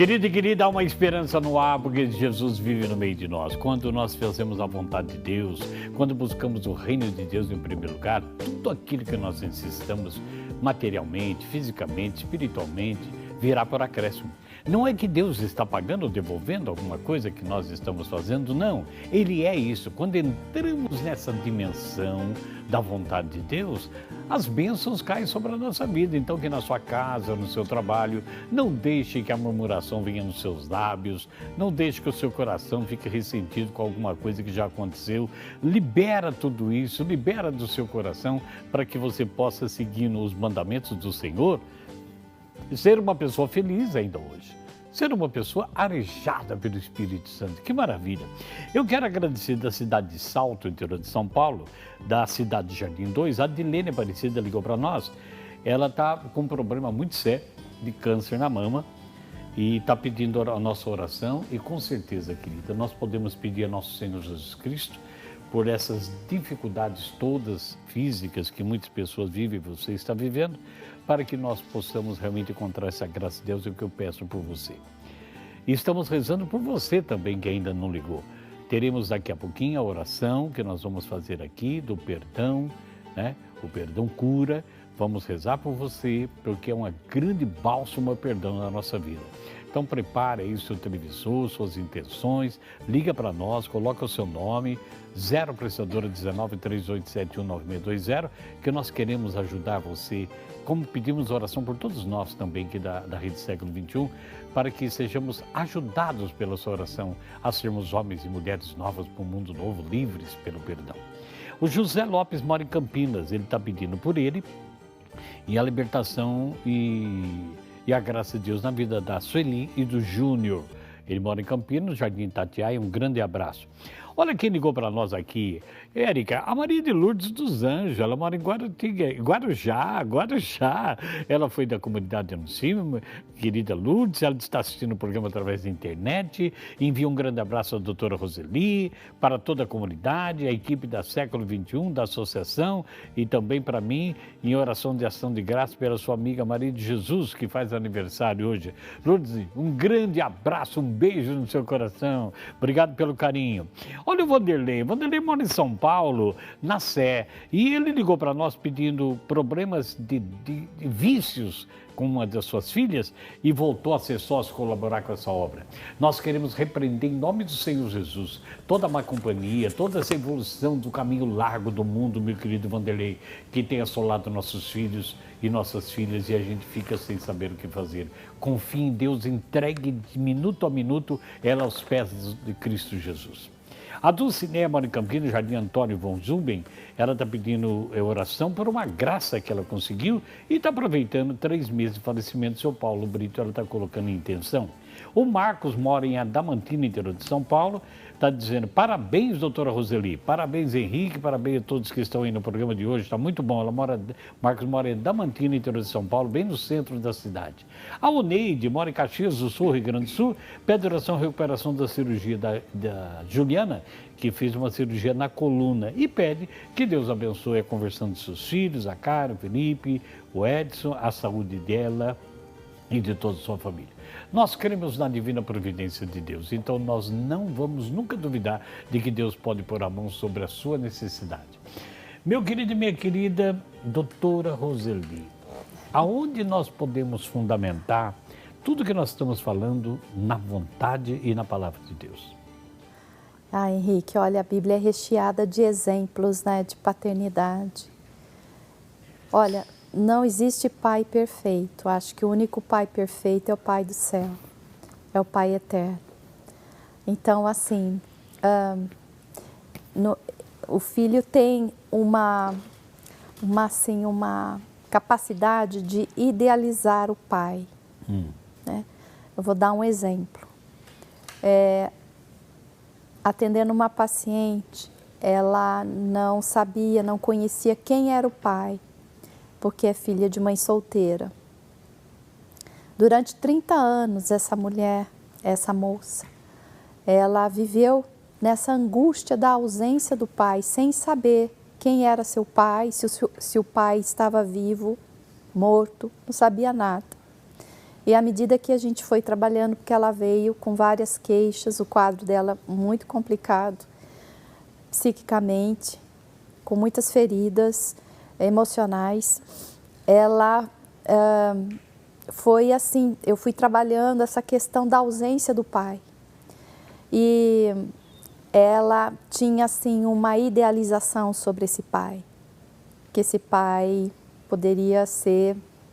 Querido e querida, há uma esperança no ar, porque Jesus vive no meio de nós. Quando nós fazemos a vontade de Deus, quando buscamos o reino de Deus em primeiro lugar, tudo aquilo que nós necessitamos materialmente, fisicamente, espiritualmente, virá por acréscimo. Não é que Deus está pagando ou devolvendo alguma coisa que nós estamos fazendo, não. Ele é isso. Quando entramos nessa dimensão da vontade de Deus, as bênçãos caem sobre a nossa vida. Então, que na sua casa, no seu trabalho, não deixe que a murmuração venha nos seus lábios, não deixe que o seu coração fique ressentido com alguma coisa que já aconteceu. Libera tudo isso, libera do seu coração para que você possa seguir os mandamentos do Senhor e ser uma pessoa feliz ainda hoje. Ser uma pessoa arejada pelo Espírito Santo. Que maravilha! Eu quero agradecer da cidade de Salto, interior de São Paulo, da cidade de Jardim 2, a Dilene Aparecida ligou para nós. Ela está com um problema muito sério de câncer na mama e está pedindo a nossa oração e com certeza, querida, nós podemos pedir a nosso Senhor Jesus Cristo por essas dificuldades todas físicas que muitas pessoas vivem e você está vivendo, para que nós possamos realmente encontrar essa graça de Deus, é o que eu peço por você. E estamos rezando por você também, que ainda não ligou. Teremos daqui a pouquinho a oração que nós vamos fazer aqui, do perdão, né? O perdão cura. Vamos rezar por você, porque é uma grande bálsamo o perdão na nossa vida. Então prepare aí o seu televisor, suas intenções, liga para nós, coloca o seu nome, 0 prestadora 19 3871 9620, que nós queremos ajudar você, como pedimos oração por todos nós também aqui da Rede Século XXI, para que sejamos ajudados pela sua oração a sermos homens e mulheres novos para um mundo novo, livres pelo perdão. O José Lopes mora em Campinas, ele está pedindo por ele e a libertação e a graça de Deus na vida da Sueli e do Júnior. Ele mora em Campinas, Jardim Itatiaia, um grande abraço. Olha quem ligou para nós aqui, Érica, a Maria de Lourdes dos Anjos, ela mora em Guarujá. Ela foi da comunidade Anuncima, querida Lourdes, ela está assistindo o programa através da internet, envia um grande abraço à doutora Roseli, para toda a comunidade, a equipe da Século XXI, da associação e também para mim, em oração de ação de graça pela sua amiga Maria de Jesus, que faz aniversário hoje. Lourdes, um grande abraço, um beijo no seu coração, obrigado pelo carinho. Olha o Vanderlei mora em São Paulo, na Sé, e ele ligou para nós pedindo problemas de vícios com uma das suas filhas e voltou a ser sócio, colaborar com essa obra. Nós queremos repreender em nome do Senhor Jesus toda a má companhia, toda essa evolução do caminho largo do mundo, meu querido Vanderlei, que tem assolado nossos filhos e nossas filhas e a gente fica sem saber o que fazer. Confie em Deus, entregue de minuto a minuto ela aos pés de Cristo Jesus. A Dulcinea mora em Campinas, Jardim Antônio von Zuben, ela está pedindo oração por uma graça que ela conseguiu e está aproveitando 3 meses de falecimento do seu Paulo Brito, ela está colocando em intenção. O Marcos mora em Adamantina, interior de São Paulo, está dizendo parabéns, doutora Roseli, parabéns, Henrique, parabéns a todos que estão aí no programa de hoje, está muito bom. Marcos mora em Adamantina, interior de São Paulo, bem no centro da cidade. A Oneide mora em Caxias do Sul, Rio Grande do Sul, pede oração e recuperação da cirurgia da Juliana, que fez uma cirurgia na coluna, e pede que Deus abençoe a conversão de seus filhos, a Karen, o Felipe, o Edson, a saúde dela e de toda a sua família. Nós cremos na divina providência de Deus, então nós não vamos nunca duvidar de que Deus pode pôr a mão sobre a sua necessidade. Meu querido e minha querida doutora Roseli, aonde nós podemos fundamentar tudo que nós estamos falando na vontade e na palavra de Deus? Henrique, olha, a Bíblia é recheada de exemplos, né, de paternidade. Olha, não existe pai perfeito. Acho que o único pai perfeito é o Pai do céu, é o Pai eterno. Então, assim, o filho tem uma capacidade de idealizar o pai. Né? Eu vou dar um exemplo. Atendendo uma paciente, ela não sabia, não conhecia quem era o pai, porque é filha de mãe solteira. Durante 30 anos, essa mulher, essa moça, ela viveu nessa angústia da ausência do pai, sem saber quem era seu pai, se o pai estava vivo, morto, não sabia nada. E à medida que a gente foi trabalhando, porque ela veio com várias queixas, o quadro dela muito complicado, psiquicamente, com muitas feridas emocionais, ela foi assim, eu fui trabalhando essa questão da ausência do pai. E ela tinha assim uma idealização sobre esse pai, que esse pai poderia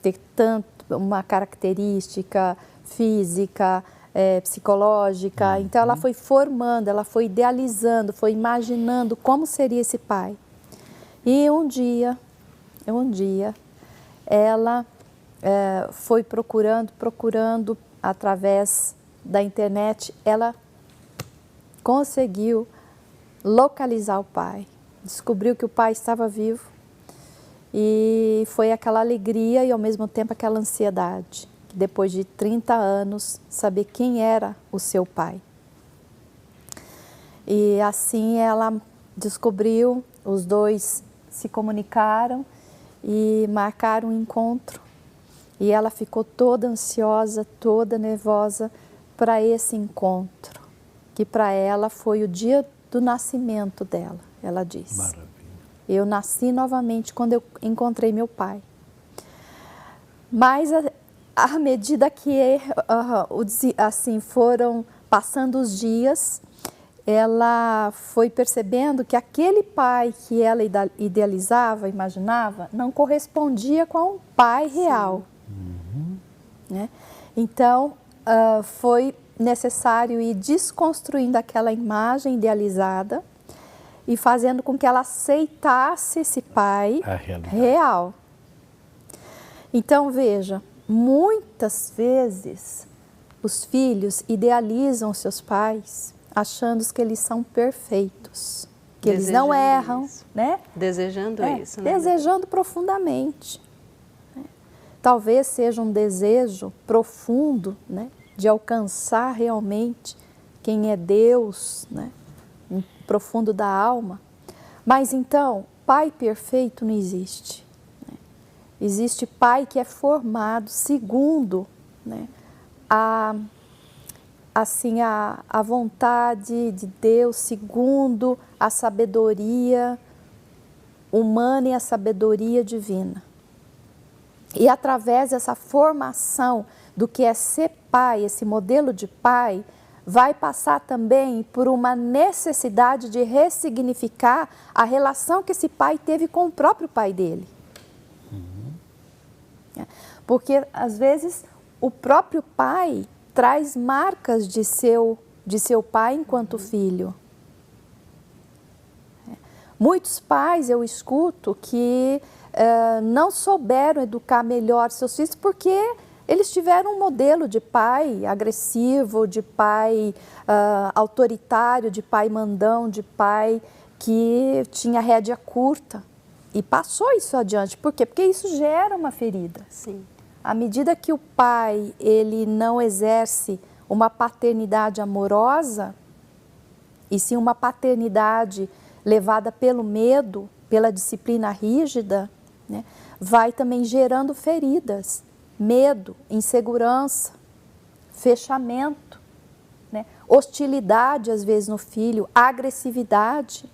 ter tanto uma característica física, psicológica. Então ela foi formando, ela foi idealizando, foi imaginando como seria esse pai. E um dia ela foi procurando através da internet, ela conseguiu localizar o pai, descobriu que o pai estava vivo e foi aquela alegria e ao mesmo tempo aquela ansiedade, depois de 30 anos, saber quem era o seu pai. E assim ela descobriu, os dois se comunicaram e marcaram um encontro. E ela ficou toda ansiosa, toda nervosa para esse encontro, que para ela foi o dia do nascimento dela, ela disse. Maravilha. Eu nasci novamente quando eu encontrei meu pai. Mas à medida que assim foram passando os dias, ela foi percebendo que aquele pai que ela idealizava, imaginava, não correspondia com o pai real. Né? Então, foi necessário ir desconstruindo aquela imagem idealizada e fazendo com que ela aceitasse esse pai real. Então, veja, muitas vezes os filhos idealizam seus pais achando que eles são perfeitos, que eles não erram, né? Desejando isso, né? Desejando profundamente. Talvez seja um desejo profundo, né, de alcançar realmente quem é Deus, né, profundo da alma. Mas então, pai perfeito não existe. Né? Existe pai que é formado segundo, né, a vontade de Deus, segundo a sabedoria humana e a sabedoria divina. E através dessa formação do que é ser pai, esse modelo de pai, vai passar também por uma necessidade de ressignificar a relação que esse pai teve com o próprio pai dele. Porque, às vezes, o próprio pai traz marcas de seu pai enquanto filho. Muitos pais eu escuto que não souberam educar melhor seus filhos porque eles tiveram um modelo de pai agressivo, de pai autoritário, de pai mandão, de pai que tinha rédea curta e passou isso adiante. Por quê? Porque isso gera uma ferida. Sim. À medida que o pai ele não exerce uma paternidade amorosa, e sim uma paternidade levada pelo medo, pela disciplina rígida, né, vai também gerando feridas, medo, insegurança, fechamento, né, hostilidade às vezes no filho, agressividade.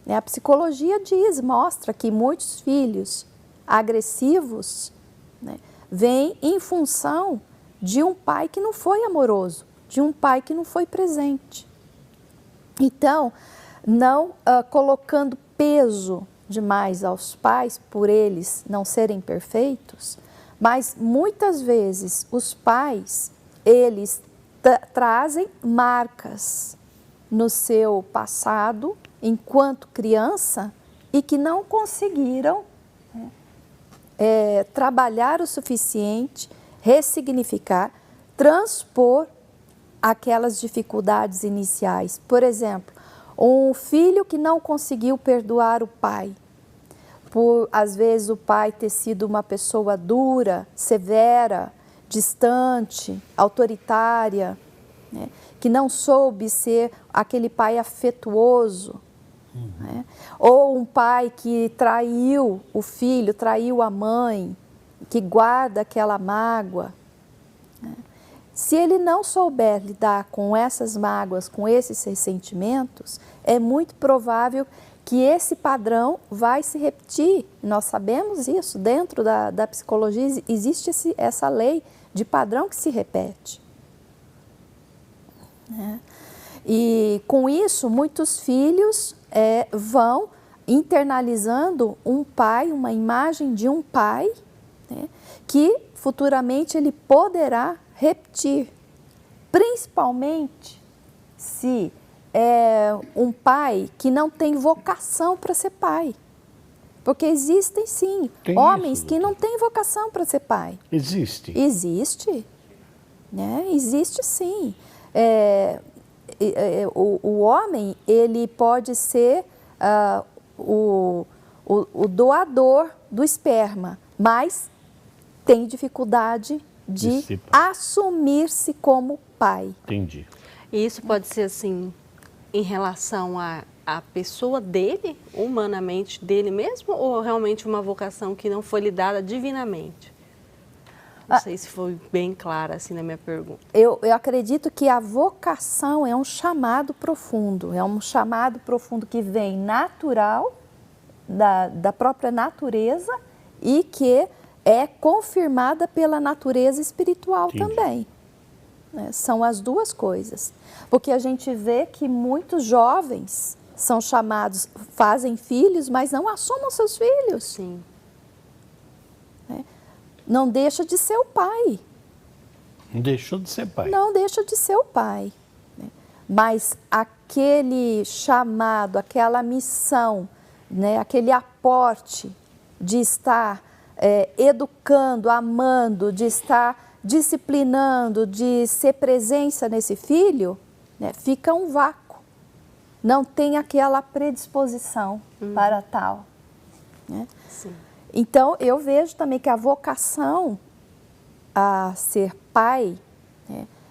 Né, a psicologia mostra que muitos filhos agressivos, né, vêm em função de um pai que não foi amoroso, de um pai que não foi presente. Então, não colocando peso demais aos pais por eles não serem perfeitos, mas muitas vezes os pais, eles trazem marcas no seu passado enquanto criança e que não conseguiram trabalhar o suficiente, ressignificar, transpor aquelas dificuldades iniciais. Por exemplo, um filho que não conseguiu perdoar o pai, por às vezes o pai ter sido uma pessoa dura, severa, distante, autoritária, né, que não soube ser aquele pai afetuoso, né, ou um pai que traiu o filho, traiu a mãe, que guarda aquela mágoa. Se ele não souber lidar com essas mágoas, com esses ressentimentos, é muito provável que esse padrão vai se repetir. Nós sabemos isso, dentro da psicologia existe essa lei de padrão que se repete. E com isso, muitos filhos vão internalizando um pai, uma imagem de um pai, né, que futuramente ele poderá repetir, principalmente se é um pai que não tem vocação para ser pai. Porque existem sim homens que não têm vocação para ser pai. Existe? Existe, né? Existe sim. O homem, ele pode ser o doador do esperma, mas tem dificuldade de assumir-se como pai. Entendi. E isso pode ser assim, em relação à pessoa dele, humanamente dele mesmo, ou realmente uma vocação que não foi lhe dada divinamente? Não sei se foi bem clara assim na minha pergunta. Eu acredito que a vocação é um chamado profundo, que vem natural, da própria natureza, e que é confirmada pela natureza espiritual também. São as duas coisas. Porque a gente vê que muitos jovens são chamados, fazem filhos, mas não assumam seus filhos. Sim. Não deixa de ser o pai. Não deixou de ser pai. Não deixa de ser o pai. Mas aquele chamado, aquela missão, aquele aporte de estar educando, amando, de estar disciplinando, de ser presença nesse filho, fica um vácuo. Não tem aquela predisposição para tal. Sim. Então, eu vejo também que a vocação a ser pai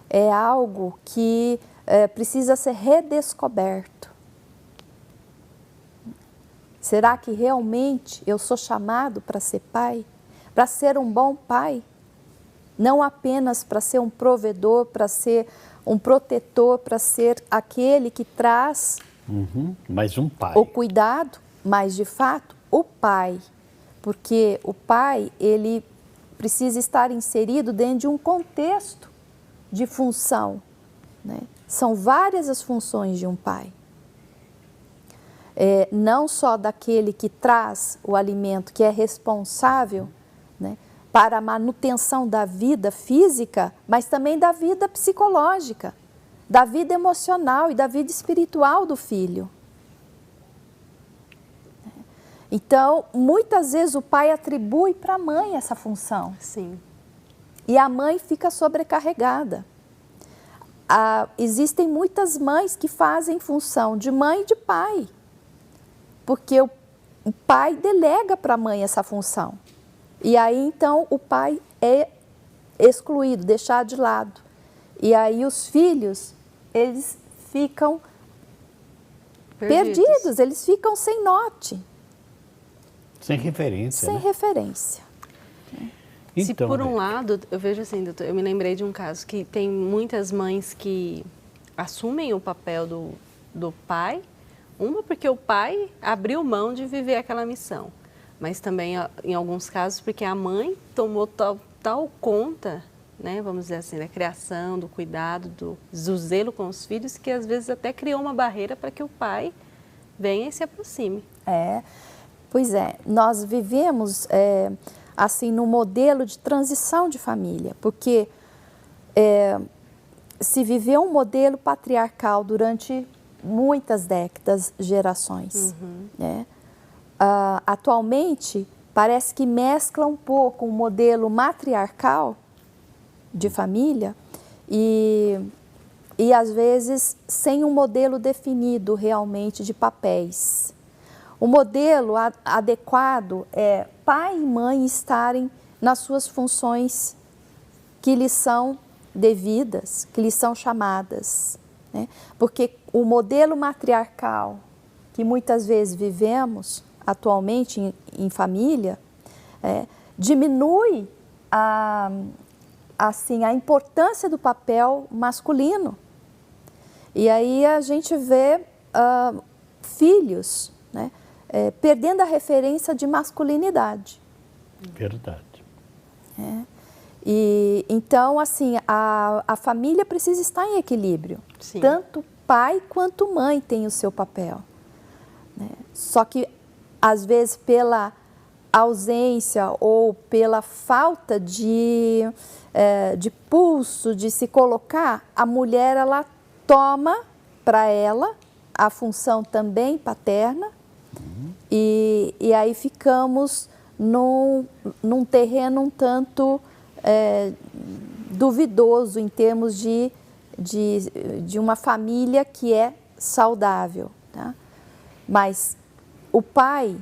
é algo que precisa ser redescoberto. Será que realmente eu sou chamado para ser pai? Para ser um bom pai? Não apenas para ser um provedor, para ser um protetor, para ser aquele que traz mais um pai. O cuidado, mas de fato o pai. Porque o pai, ele precisa estar inserido dentro de um contexto de função. São várias as funções de um pai. Não só daquele que traz o alimento, que é responsável para a manutenção da vida física, mas também da vida psicológica, da vida emocional e da vida espiritual do filho. Então, muitas vezes o pai atribui para a mãe essa função. Sim. E a mãe fica sobrecarregada. Existem muitas mães que fazem função de mãe e de pai, porque o pai delega para a mãe essa função. E aí, então, o pai é excluído, deixado de lado. E aí os filhos, eles ficam perdidos, eles ficam sem norte. Sem referência. Sem referência. Então, se por um lado, eu vejo assim, doutor, eu me lembrei de um caso que tem muitas mães que assumem o papel do pai, uma porque o pai abriu mão de viver aquela missão, mas também em alguns casos porque a mãe tomou tal conta, vamos dizer assim, da criação, do cuidado, do zelo com os filhos, que às vezes até criou uma barreira para que o pai venha e se aproxime. Pois é, nós vivemos assim no modelo de transição de família, porque se viveu um modelo patriarcal durante muitas décadas, gerações. Atualmente, parece que mescla um pouco o modelo matriarcal de família e às vezes sem um modelo definido realmente de papéis. O modelo adequado é pai e mãe estarem nas suas funções que lhes são devidas, que lhes são chamadas. Porque o modelo matriarcal que muitas vezes vivemos atualmente em família diminui a assim, a importância do papel masculino. E aí a gente vê filhos, né, perdendo a referência de masculinidade. Verdade. E então, assim, a família precisa estar em equilíbrio. Sim. Tanto pai quanto mãe tem o seu papel, né? Só que, às vezes, pela ausência ou pela falta de pulso, de se colocar, a mulher, ela toma para ela a função também paterna, e aí ficamos num terreno um tanto duvidoso em termos de uma família que é saudável, tá? Mas o pai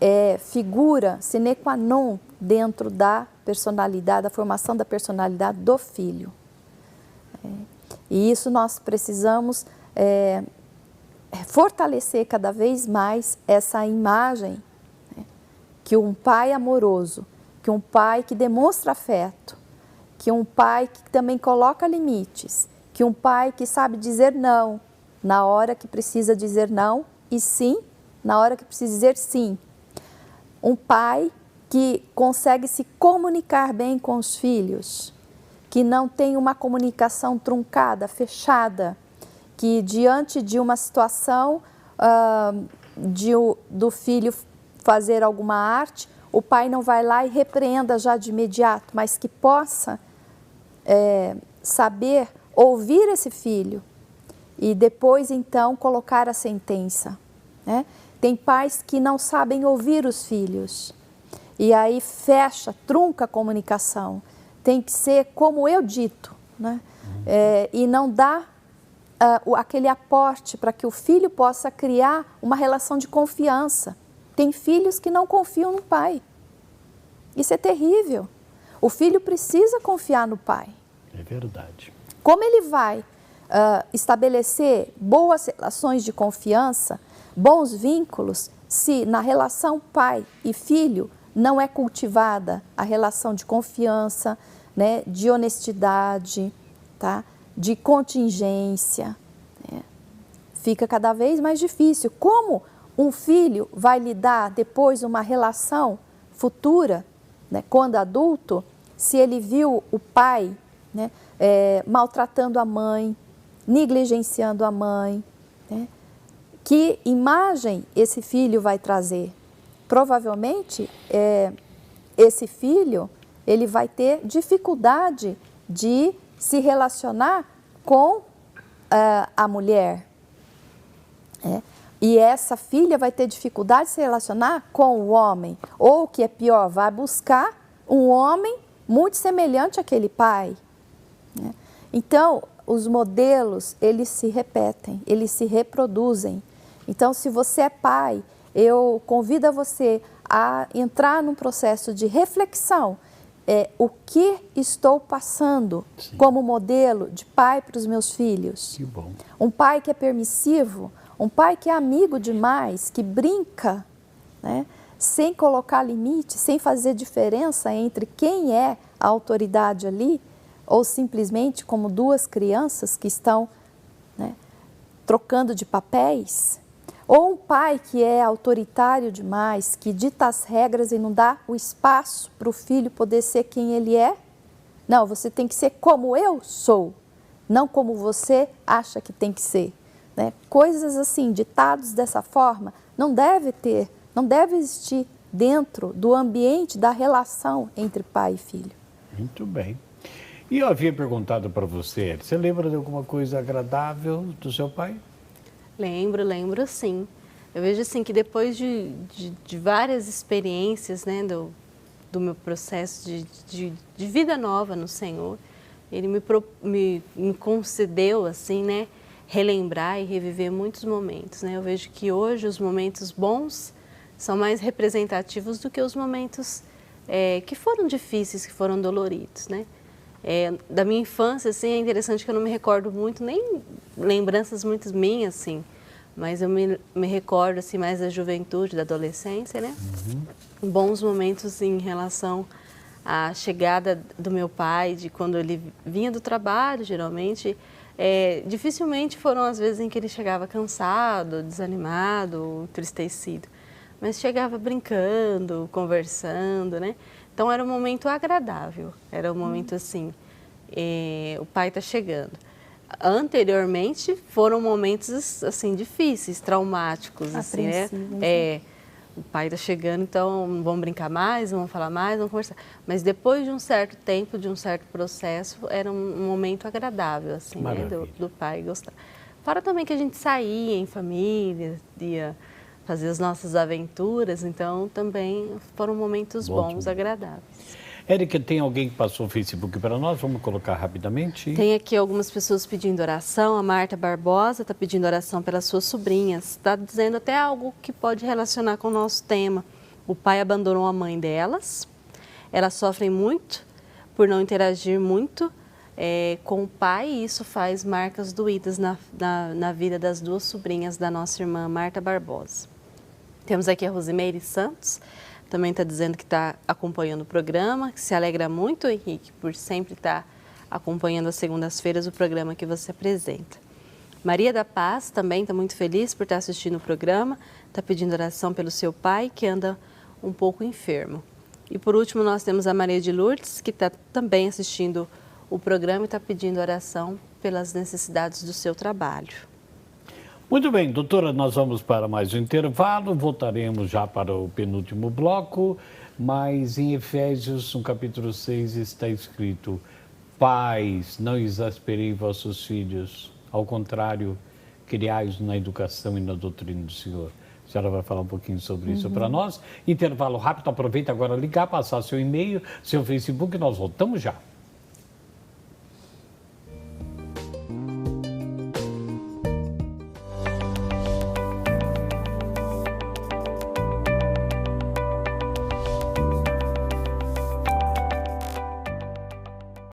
é figura sine qua non dentro da personalidade, da formação da personalidade do filho. E isso nós precisamos fortalecer cada vez mais essa imagem, né, que um pai amoroso, que um pai que demonstra afeto, que um pai que também coloca limites, que um pai que sabe dizer não na hora que precisa dizer não e sim na hora que precisa dizer sim. Um pai que consegue se comunicar bem com os filhos, que não tem uma comunicação truncada, fechada, que diante de uma situação do filho fazer alguma arte, o pai não vai lá e repreenda já de imediato, mas que possa saber ouvir esse filho e depois então colocar a sentença, né? Tem pais que não sabem ouvir os filhos e aí fecha, trunca a comunicação. Tem que ser como eu dito, né? E não dá aquele aporte para que o filho possa criar uma relação de confiança. Tem filhos que não confiam no pai. Isso é terrível. O filho precisa confiar no pai. É verdade. Como ele vai estabelecer boas relações de confiança, bons vínculos, se na relação pai e filho não é cultivada a relação de confiança, né, de honestidade, tá, de contingência, né? Fica cada vez mais difícil. Como um filho vai lidar depois uma relação futura, né, quando adulto, se ele viu o pai, né, maltratando a mãe, negligenciando a mãe, né? Que imagem esse filho vai trazer? Provavelmente, esse filho ele vai ter dificuldade de se relacionar com a mulher. E essa filha vai ter dificuldade de se relacionar com o homem. Ou, o que é pior, vai buscar um homem muito semelhante àquele pai, né? Então, os modelos, eles se repetem, eles se reproduzem. Então, se você é pai, eu convido você a entrar num processo de reflexão. O que estou passando Sim. como modelo de pai para os meus filhos? Que bom. Um pai que é permissivo, um pai que é amigo demais, que brinca, né, sem colocar limite, sem fazer diferença entre quem é a autoridade ali, ou simplesmente como duas crianças que estão, né, trocando de papéis. Ou um pai que é autoritário demais, que dita as regras e não dá o espaço para o filho poder ser quem ele é. Não, você tem que ser como eu sou, não como você acha que tem que ser, né? Coisas assim, ditados dessa forma, não deve existir dentro do ambiente da relação entre pai e filho. Muito bem. E eu havia perguntado para você lembra de alguma coisa agradável do seu pai? Lembro sim. Eu vejo assim que depois de várias experiências, né, do meu processo de vida nova no Senhor, Ele me concedeu assim, né, relembrar e reviver muitos momentos, né? Eu vejo que hoje os momentos bons são mais representativos do que os momentos que foram difíceis, que foram doloridos, né? Da minha infância, assim, é interessante que eu não me recordo muito, nem lembranças muito minhas, assim, mas eu me recordo, assim, mais da juventude, da adolescência, né? Bons momentos em relação a chegada do meu pai, de quando ele vinha do trabalho, geralmente, dificilmente foram as vezes em que ele chegava cansado, desanimado, entristecido, mas chegava brincando, conversando, né? Então era um momento agradável, era um momento assim, o pai está chegando. Anteriormente foram momentos assim difíceis, traumáticos, assim, né? O pai está chegando, então vamos brincar mais, vamos falar mais, vamos conversar. Mas depois de um certo tempo, de um certo processo, era um momento agradável, assim, né, do pai gostar. Fora também que a gente saía em família, ia fazer as nossas aventuras, então também foram momentos bons, agradáveis. Érica, tem alguém que passou o Facebook para nós? Vamos colocar rapidamente. Tem aqui algumas pessoas pedindo oração. A Marta Barbosa está pedindo oração pelas suas sobrinhas. Está dizendo até algo que pode relacionar com o nosso tema. O pai abandonou a mãe delas. Elas sofrem muito por não interagir muito com o pai e isso faz marcas doídas na vida das duas sobrinhas da nossa irmã Marta Barbosa. Temos aqui a Rosimeire Santos. Também está dizendo que está acompanhando o programa, que se alegra muito, Henrique, por sempre estar acompanhando às segundas-feiras o programa que você apresenta. Maria da Paz também está muito feliz por estar assistindo o programa, está pedindo oração pelo seu pai, que anda um pouco enfermo. E por último, nós temos a Maria de Lourdes, que está também assistindo o programa e está pedindo oração pelas necessidades do seu trabalho. Muito bem, doutora, nós vamos para mais um intervalo, voltaremos já para o penúltimo bloco, mas em Efésios, no capítulo 6, está escrito: Pais, não exasperei vossos filhos, ao contrário, criai-os na educação e na doutrina do Senhor. A senhora vai falar um pouquinho sobre isso para nós. Intervalo rápido, aproveita agora ligar, passar seu e-mail, seu Facebook, nós voltamos já.